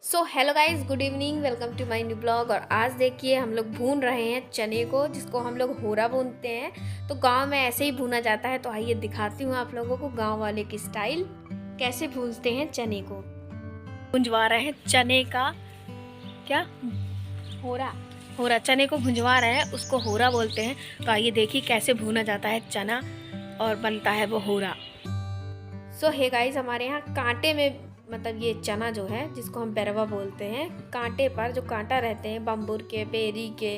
So hello guys, good evening, welcome to my new blog. और आज देखिए हम लोग भून रहे हैं चने को, जिसको हम लोग होरा भूनते हैं। तो गांव में ऐसे ही भूना जाता है। तो आइए दिखाती हूँ आप लोगों को गांव वाले की स्टाइल कैसे भूनते हैं चने को। भुंजवा रहे हैं चने का क्या होरा होरा चने को भुंजवा रहे हैं, उसको होरा बोलते हैं। तो आइए देखिए कैसे भूना जाता है चना और बनता है वो होरा। सो हे गाइस, हमारे यहाँ कांटे में मतलब ये चना जो है, जिसको हम बेरवा बोलते हैं, कांटे पर जो कांटा रहते हैं बम्बूर के, बेरी के,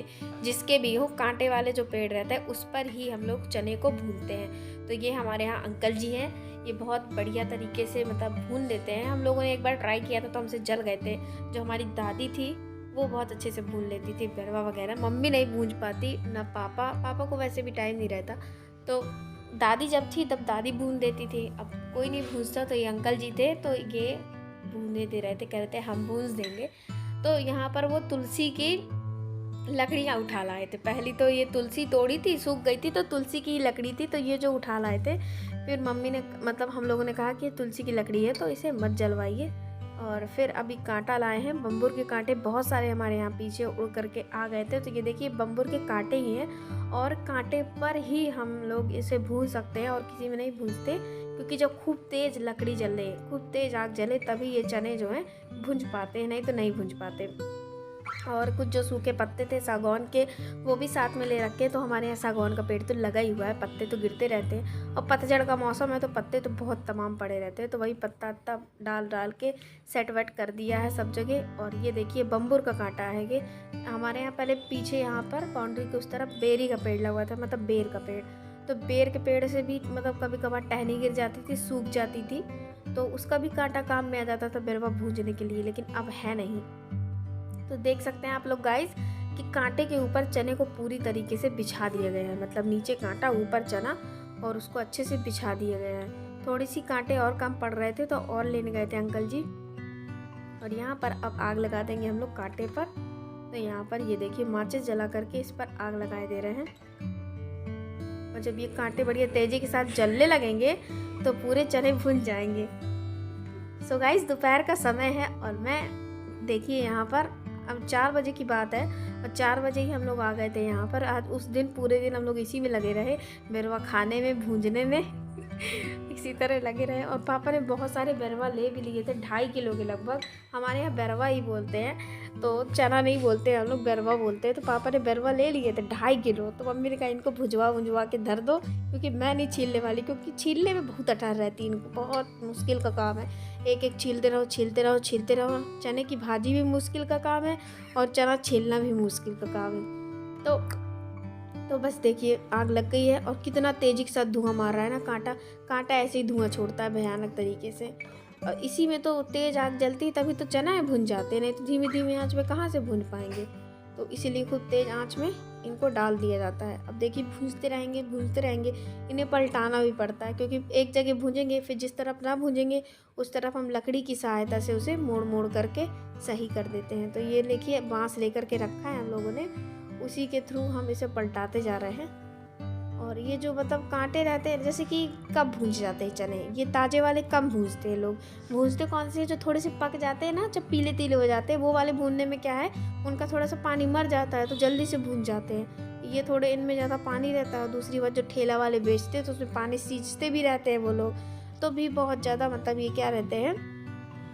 जिसके भी हो, कांटे वाले जो पेड़ रहते हैं उस पर ही हम लोग चने को भूनते हैं। तो ये हमारे यहाँ अंकल जी हैं, ये बहुत बढ़िया तरीके से मतलब भून लेते हैं। हम लोगों ने एक बार ट्राई किया था तो हमसे जल गए थे। जो हमारी दादी थी वो बहुत अच्छे से भून लेती थी बेरवा वगैरह। मम्मी नहीं भून पाती, ना पापा को वैसे भी टाइम नहीं रहता। तो दादी जब थी तब दादी भून देती थी, अब कोई नहीं भूनता। तो ये अंकल जी थे, तो ये भूनने दे रहे थे, कह रहे थे हम भून देंगे। तो यहाँ पर वो तुलसी की लकड़ियाँ उठा लाए थे। पहली तो ये तुलसी तोड़ी थी, सूख गई थी, तो तुलसी की लकड़ी थी, तो ये जो उठा लाए थे। फिर मम्मी ने मतलब हम लोगों ने कहा कि तुलसी की लकड़ी है तो इसे मत जलवाइए। और फिर अभी कांटा लाए हैं, बम्बूर के कांटे बहुत सारे हमारे यहाँ पीछे उड़ करके आ गए थे। तो ये देखिए बम्बूर के कांटे ही हैं, और कांटे पर ही हम लोग इसे भून सकते हैं और किसी में नहीं भूनते, क्योंकि जब खूब तेज़ लकड़ी जले, खूब तेज़ आग जले, तभी ये चने जो हैं भुंज पाते हैं, नहीं तो नहीं भुंज पाते। और कुछ जो सूखे पत्ते थे सागौन के, वो भी साथ में ले रखे। तो हमारे यहाँ सागौन का पेड़ तो लगा ही हुआ है, पत्ते तो गिरते रहते हैं, और पतझड़ का मौसम है तो पत्ते तो बहुत तमाम पड़े रहते हैं। तो वही पत्ता वत्ता डाल डाल के सेट वेट कर दिया है सब जगह। और ये देखिए बम्बूर का कांटा है कि हमारे यहाँ पहले पीछे यहाँ पर बाउंड्री के उस तरफ बेरी का पेड़ लगा था, मतलब बेर का पेड़। तो बेर के पेड़ से भी मतलब कभी कभार टहनी गिर जाती थी, सूख जाती थी, तो उसका भी कांटा काम में आ जाता था बेरवा भूंजने के लिए, लेकिन अब है नहीं। तो देख सकते हैं आप लोग गाइस कि कांटे के ऊपर चने को पूरी तरीके से बिछा दिया गया है, मतलब नीचे कांटा ऊपर चना, और उसको अच्छे से बिछा दिया गया है। थोड़ी सी कांटे और कम पड़ रहे थे तो और लेने गए थे अंकल जी। और यहाँ पर अब आग लगा देंगे हम लोग कांटे पर। तो यहाँ पर ये देखिए माचिस जला करके इस पर आग लगाए दे रहे हैं, और जब ये कांटे बढ़िया तेजी के साथ जलने लगेंगे तो पूरे चने भुन जाएंगे। सो गाइस, दोपहर का समय है और मैं देखिए यहाँ पर अब 4 बजे की बात है, और 4 बजे ही हम लोग आ गए थे यहाँ पर। आज उस दिन पूरे दिन हम लोग इसी में लगे रहे, बेरवा खाने में, भूंजने में इसी तरह लगे रहे। और पापा ने बहुत सारे बेरवा ले भी लिए थे, 2.5 किलो के लगभग। हमारे यहाँ बेरवा ही बोलते हैं, तो चना नहीं बोलते हैं हम लोग, बेरवा बोलते हैं। तो पापा ने बेरवा ले लिए थे 2.5 किलो। तो मम्मी ने कहा इनको भुजवा के धर दो, क्योंकि मैं नहीं छीलने वाली, क्योंकि छीलने में बहुत अटार रहती है, इनको बहुत मुश्किल का काम है। एक एक छीलते रहो, छीलते रहो, छीलते रहो। चने की भाजी भी मुश्किल का काम है, और चना छीलना भी मुश्किल का काम है। तो बस देखिए आग लग गई है, और कितना तेजी के साथ धुआं मार रहा है ना। कांटा ऐसे ही धुआं छोड़ता है भयानक तरीके से। और इसी में तो तेज आग जलती है तभी तो चना भुन जाते हैं, नहीं तो धीमी धीमी आंच में कहाँ से भुन पाएंगे। तो इसीलिए खूब तेज आंच में इनको डाल दिया जाता है। अब देखिए भूंजते रहेंगे, इन्हें पलटाना भी पड़ता है, क्योंकि एक जगह भूंजेंगे फिर जिस तरफ ना भूंजेंगे उस तरफ हम लकड़ी की सहायता से उसे मोड़ मोड़ करके सही कर देते हैं। तो ये देखिए बांस लेकर के रखा है हम लोगों ने, उसी के थ्रू हम इसे पलटाते जा रहे हैं। और ये जो मतलब कांटे रहते हैं, जैसे कि कब भूंज जाते हैं चने, ये ताजे वाले कम भूंजते हैं लोग। भूंजते कौन से, जो थोड़े से पक जाते हैं ना, जब पीले तीले हो जाते हैं, वो वाले भूनने में क्या है, उनका थोड़ा सा पानी मर जाता है तो जल्दी से भून जाते हैं। ये थोड़े इनमें ज़्यादा पानी रहता है। और दूसरी बात, जो ठेला वाले बेचते हैं तो उसमें पानी सींचते भी रहते हैं वो लोग, तो भी बहुत ज़्यादा मतलब ये क्या रहते हैं,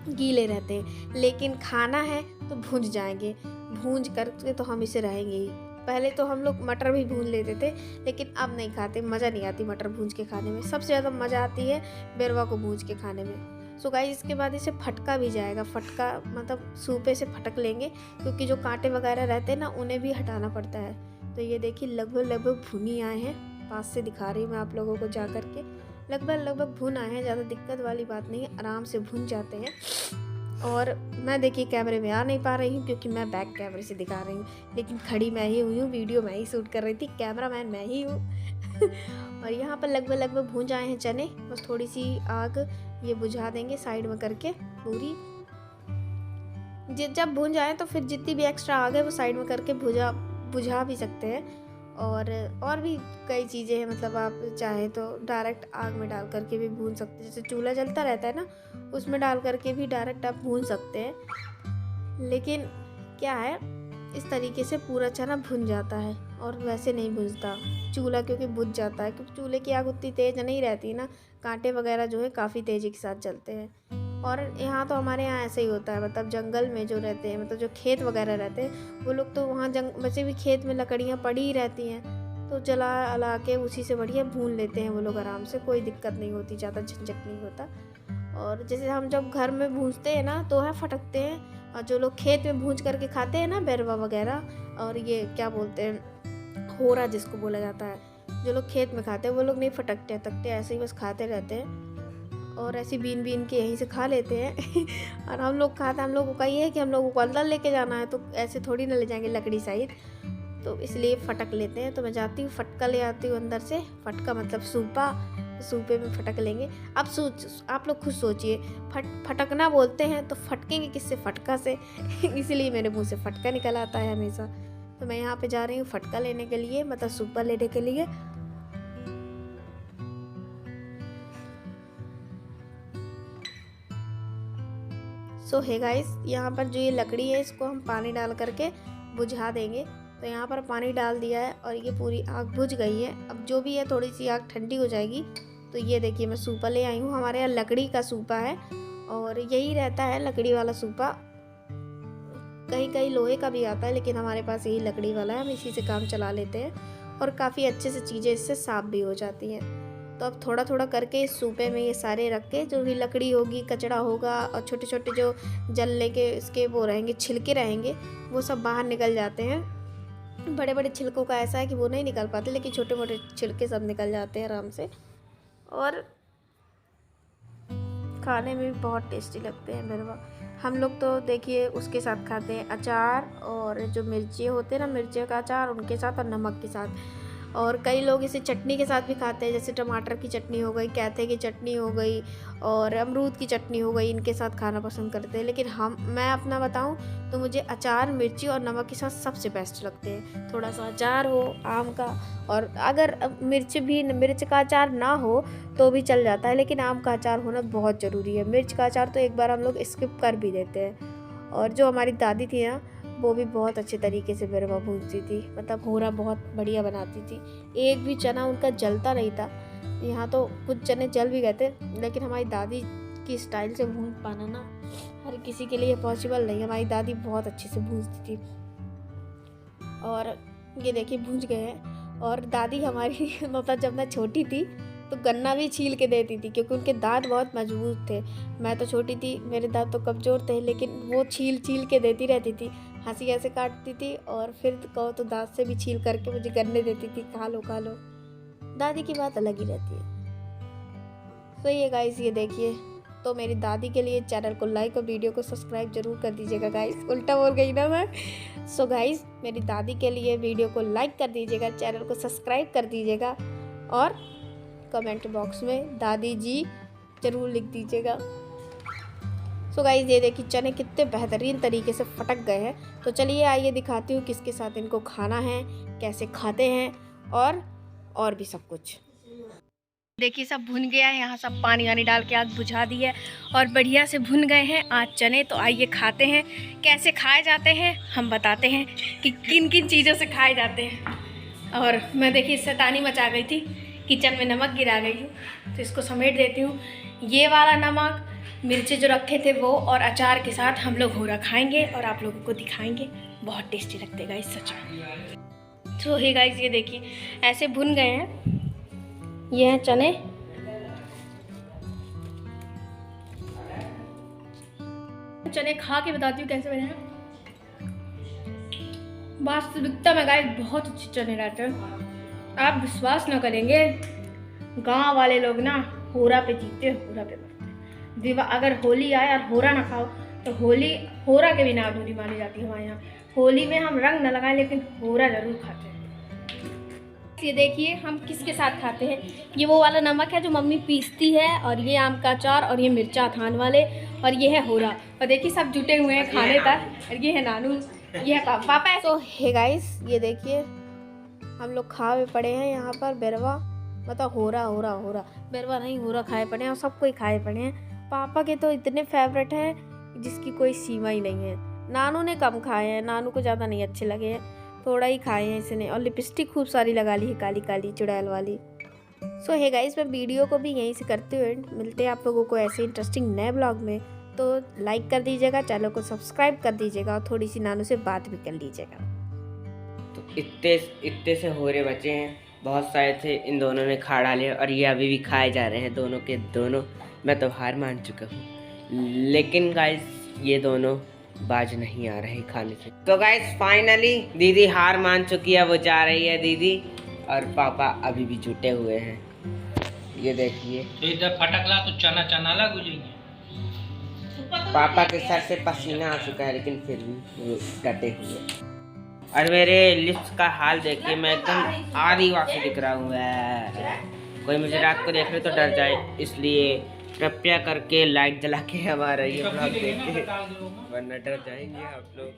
गीले रहते हैं। लेकिन खाना है तो भूंज जाएंगे, भूंज करके तो हम इसे रहेंगे ही। पहले तो हम लोग मटर भी भून लेते थे, लेकिन अब नहीं खाते, मज़ा नहीं आती मटर भूंज के खाने में। सबसे ज़्यादा मज़ा आती है बेरवा को भूंज के खाने में। सो गाइस, इसके बाद इसे फटका भी जाएगा। फटका मतलब सूपे से फटक लेंगे, क्योंकि जो कांटे वगैरह रहते हैं ना उन्हें भी हटाना पड़ता है। तो ये देखिए लगभग भुनी आए हैं, पास से दिखा रही हूँ मैं आप लोगों को जा करके। लगभग भुन आए हैं, ज़्यादा दिक्कत वाली बात नहीं है, आराम से भुन जाते हैं। और मैं देखिए कैमरे में आ नहीं पा रही हूँ, क्योंकि मैं बैक कैमरे से दिखा रही हूँ, लेकिन खड़ी मैं ही हुई हूँ, वीडियो मैं ही शूट कर रही थी, कैमरामैन मैं ही हूँ। और यहाँ पर लगभग भून जाए हैं चने, बस थोड़ी सी आग ये बुझा देंगे साइड में करके पूरी। जब भून जाए तो फिर जितनी भी एक्स्ट्रा आग है वो साइड में करके बुझा भी सकते हैं। और भी कई चीज़ें हैं, मतलब आप चाहे तो डायरेक्ट आग में डाल करके भी भून सकते हैं, जैसे चूल्हा जलता रहता है ना, उसमें डाल करके भी डायरेक्ट आप भून सकते हैं। लेकिन क्या है, इस तरीके से पूरा चना भुन जाता है और वैसे नहीं भुनता चूल्हा, क्योंकि बुझ जाता है, क्योंकि चूल्हे की आग उतनी तेज़ नहीं रहती ना, कांटे वगैरह जो है काफ़ी तेज़ी के साथ जलते हैं। और यहाँ तो हमारे यहाँ ऐसे ही होता है, मतलब जंगल में जो रहते हैं, मतलब जो खेत वगैरह रहते हैं, वो लोग तो वहाँ वैसे भी खेत में लकड़ियाँ पड़ी ही रहती हैं, तो जला अला के उसी से बढ़िया भून लेते हैं वो लोग आराम से, कोई दिक्कत नहीं होती, ज़्यादा झंझट नहीं होता। और जैसे हम जब घर में भूनते हैं ना तो है फटकते हैं, और जो लोग खेत में भून करके खाते हैं ना बैरवा वगैरह, और ये क्या बोलते हैं होरा जिसको बोला जाता है, जो लोग खेत में खाते हैं वो लोग नहीं फटकते तकते, ऐसे ही बस खाते रहते हैं और ऐसे बीन बीन के यहीं से खा लेते हैं। और हम लोग खाते हैं, हम लोगों का ये है कि हम लोगों को अंदर लेके जाना है, तो ऐसे थोड़ी ना ले जाएंगे लकड़ी साइड, तो इसलिए फटक लेते हैं। तो मैं जाती हूँ फटका ले आती हूँ अंदर से, फटका मतलब सूपा, सूपे में फटक लेंगे। अब आप लोग खुद सोचिए, फटकना बोलते हैं तो फटकेंगे किससे? फटका से। इसीलिए मेरे मुंह से फटका निकल आता है हमेशा। तो मैं यहाँ पे जा रही हूँ फटका लेने के लिए, मतलब सूपा लेने के लिए। सो है गाइस, यहाँ पर जो ये लकड़ी है इसको हम पानी डाल करके बुझा देंगे। तो यहाँ पर पानी डाल दिया है और ये पूरी आग बुझ गई है। अब जो भी है थोड़ी सी आग ठंडी हो जाएगी। तो ये देखिए मैं सूपा ले आई हूँ, हमारे यहाँ लकड़ी का सूपा है और यही रहता है लकड़ी वाला सूपा। कहीं कहीं लोहे का भी आता है, लेकिन हमारे पास यही लकड़ी वाला है, हम इसी से काम चला लेते हैं और काफ़ी अच्छे से चीज़ें इससे साफ़ भी हो जाती हैं। तो अब थोड़ा थोड़ा करके इस सूपे में ये सारे रख के, जो भी लकड़ी होगी, कचड़ा होगा और छोटे छोटे जो जलने के इसके वो रहेंगे, छिलके रहेंगे, वो सब बाहर निकल जाते हैं। बड़े बड़े छिलकों का ऐसा है कि वो नहीं निकल पाते, लेकिन छोटे मोटे छिलके सब निकल जाते हैं आराम से, और खाने में भी बहुत टेस्टी लगते हैं बेरवा। हम लोग तो देखिए उसके साथ खाते हैं अचार, और जो मिर्ची होते हैं ना, मिर्ची का अचार उनके साथ और नमक के साथ। और कई लोग इसे चटनी के साथ भी खाते हैं, जैसे टमाटर की चटनी हो गई, कैथे की चटनी हो गई और अमरूद की चटनी हो गई, इनके साथ खाना पसंद करते हैं। लेकिन मैं अपना बताऊं तो मुझे अचार, मिर्ची और नमक के साथ सबसे बेस्ट लगते हैं। थोड़ा सा अचार हो आम का, और अगर मिर्च का अचार ना हो तो भी चल जाता है, लेकिन आम का अचार होना बहुत ज़रूरी है। मिर्च का अचार तो एक बार हम लोग स्किप कर भी देते हैं। और जो हमारी दादी थी ना, वो भी बहुत अच्छे तरीके से बेरवा भूनती थी, मतलब होरा बहुत बढ़िया बनाती थी। एक भी चना उनका जलता नहीं था। यहाँ तो कुछ चने जल भी गए थे, लेकिन हमारी दादी की स्टाइल से भून पाना ना हर किसी के लिए पॉसिबल नहीं। हमारी दादी बहुत अच्छे से भूनती थी। और ये देखिए भून गए हैं। और दादी हमारी मतलब जब मैं छोटी थी तो गन्ना भी छील के देती थी, क्योंकि उनके दांत बहुत मजबूत थे। मैं तो छोटी थी, मेरे दांत तो कमज़ोर थे, लेकिन वो छील के देती रहती थी, हंसी ऐसे काटती थी, और फिर कहो तो दांत से भी छील करके मुझे गन्ने देती थी, खा लो खा लो। दादी की बात अलग ही रहती है। सही है गाइस, ये देखिए। तो मेरी दादी के लिए चैनल को लाइक और वीडियो को सब्सक्राइब जरूर कर दीजिएगा गाइस। उल्टा बोल गई ना मैं। सो गाइस, मेरी दादी के लिए वीडियो को लाइक कर दीजिएगा, चैनल को सब्सक्राइब कर दीजिएगा, और कमेंट बॉक्स में दादी जी जरूर लिख दीजिएगा। सो गाइस, ये देखिए चने कितने बेहतरीन तरीके से फटक गए हैं। तो चलिए आइए दिखाती हूँ किसके साथ इनको खाना है, कैसे खाते हैं, और भी सब कुछ। देखिए सब भुन गया है, यहाँ सब पानी वानी डाल के आग बुझा दी है और बढ़िया से भुन गए हैं आज चने। तो आइए खाते हैं। कैसे खाए जाते हैं हम बताते हैं कि किन किन चीज़ों से खाए जाते हैं। और मैं देखिए शैतानी मचा गई थी, किचन में नमक गिरा गई हूँ, तो इसको समेट देती हूँ। ये वाला नमक, मिर्ची जो रखे थे वो, और अचार के साथ हम लोग होरा खाएंगे और आप लोगों को दिखाएंगे। बहुत टेस्टी लगते गाइस सच में। तो हे गाइस, ये देखिए ऐसे भुन गए हैं। ये हैं चने, चने खा के बताती हूँ कैसे बने हैं। वास्तविकता में गाइस बहुत अच्छे चने रहते हैं। आप विश्वास ना करेंगे, गांव वाले लोग ना होरा पे जीते, होरा पे मरते हैं। अगर होली आए और होरा ना खाओ तो होली होरा के बिना अधूरी मानी जाती है हमारे यहाँ। होली में हम रंग न लगाएं, लेकिन होरा जरूर खाते हैं। ये देखिए हम किसके साथ खाते हैं। ये वो वाला नमक है जो मम्मी पीसती है, और ये आम का अचार, और ये मिर्चा थान वाले, और ये है होरा। और देखिए सब जुटे हुए हैं खाने तक। और ये है नानू, ये है पापा। तो हे गाइस, ये देखिए हम लोग खा भी पड़े हैं यहाँ पर बेरवा, मतलब होरा होरा होरा, बेरवा नहीं होरा खाए पड़े हैं, और सब कोई खाए पड़े हैं। पापा के तो इतने फेवरेट हैं जिसकी कोई सीमा ही नहीं है। नानू ने कम खाए हैं, नानू को ज़्यादा नहीं अच्छे लगे हैं, थोड़ा ही खाए हैं इसने। और लिपस्टिक खूब सारी लगा ली है, काली काली चुड़ैल वाली। सो है गाइस, मैं वीडियो को भी यहीं से करते हुए मिलते हैं आप लोगों को ऐसे इंटरेस्टिंग नए ब्लॉग में। तो लाइक कर दीजिएगा, चैनल को सब्सक्राइब कर दीजिएगा और थोड़ी सी नानू से बात भी कर लीजिएगा। तो इतने से हो रहे बचे हैं, बहुत सारे थे, इन दोनों ने खा डाले और ये अभी भी खाए जा रहे हैं दोनों के दोनों। मैं तो हार मान चुका हूँ, लेकिन गाइस ये दोनों बाज नहीं आ रहे खाने से। तो गाइस फाइनली दीदी हार मान चुकी है, वो जा रही है दीदी, और पापा अभी भी जुटे हुए हैं। ये देखिए तो इधर फटकला तो चना चना ला गुजेंगे। पापा के सर से पसीना आ चुका है, लेकिन फिर भी वो डटे हुए। और मेरे लिप्स का हाल देखिए, मैं एकदम आदिवासी दिख रहा हूँ। कोई मुझे रात को देख ले तो डर जाए, इसलिए कृपया करके लाइट जला के हमारा ये ब्लॉग देखे, वरना डर जाएंगे आप लोग।